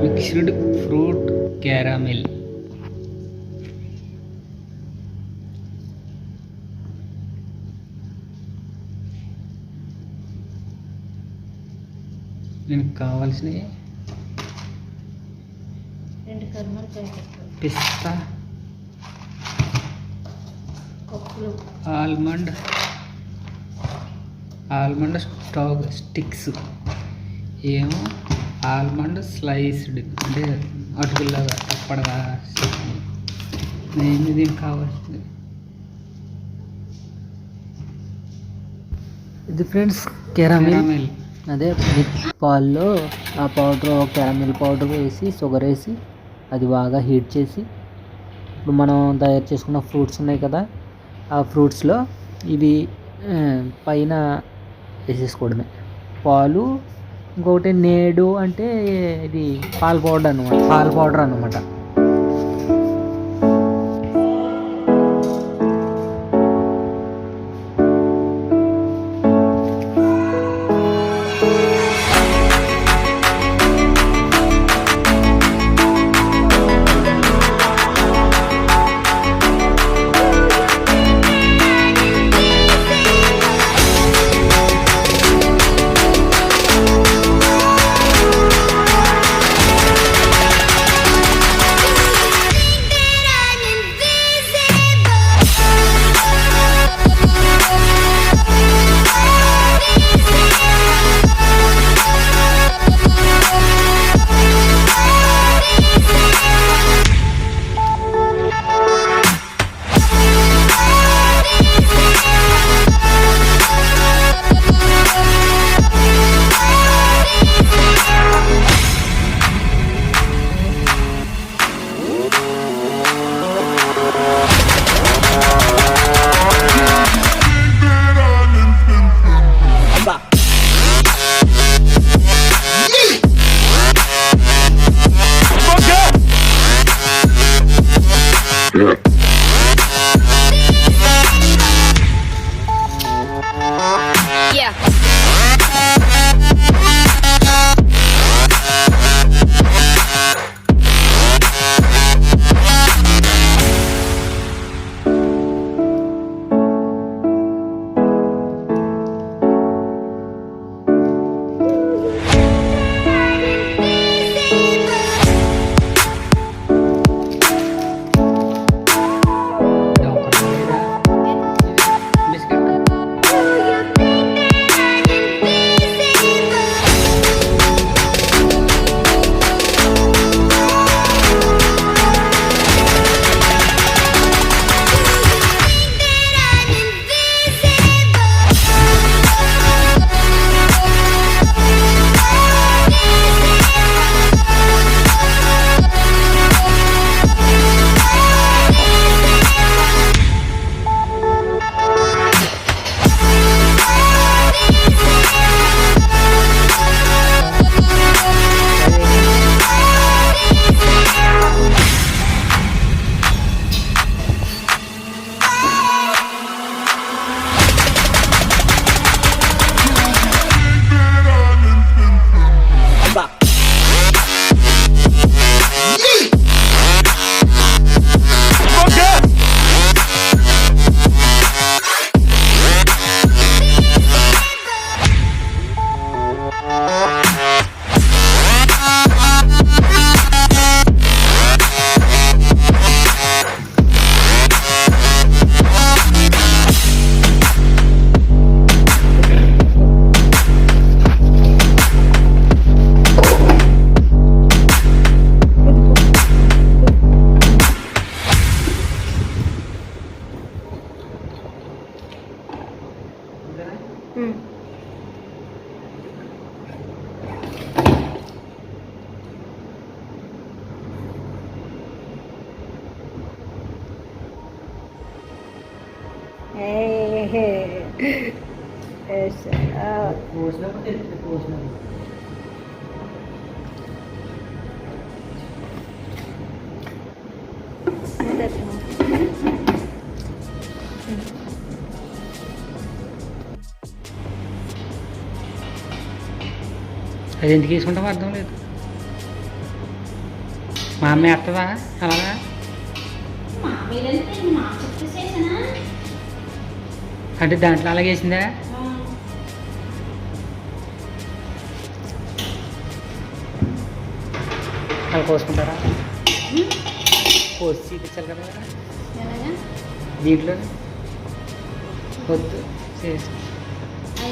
Mixed fruit caramel. దీనికి కావాల్సినవి పిస్తా, almond sticks, ఏమో ఆల్మండ్ స్లైస్డ్ అంటే అటుకుల్లాగా తప్పడగా. నేను దీనికి కావాల్సింది ఇది ఫ్రెండ్స్ క్యారమిల్. అదే పాల్లో ఆ పౌడర్, క్యారమిల్ పౌడర్ వేసి షుగర్ వేసి అది బాగా హీట్ చేసి ఇప్పుడు మనం తయారు చేసుకున్న ఫ్రూట్స్ ఉన్నాయి కదా, ఆ ఫ్రూట్స్లో ఇవి పైన వేసేసుకోవడమే. పాలు, ఇంకొకటి నేడు అంటే ఇది పాల పౌడర్ అనమాట. అది ఎందుకు తీసుకుంటామో అర్థం లేదు. మా అమ్మ వేస్తుందా అలాగా? అంటే దాంట్లో అలాగే వేసిందా? అలా కోసుకుంటారా? కోసి తెచ్చాలి కదా దీంట్లో. వద్దు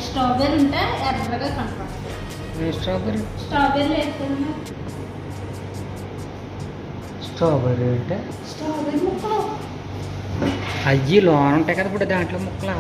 స్ట్రాబెర్రీ ఉంటే ఎర్రగా కనపడుతుంది. స్ట్రాబెర్రీ స్ట్రాబెర్రీ వేసుకున్నా. స్ట్రాబెర్రీ అంటే స్ట్రాబెర్రీ ముక్కలు అయ్యి లోన ఉంటాయి కదా ఇప్పుడు దాంట్లో ముక్కలు.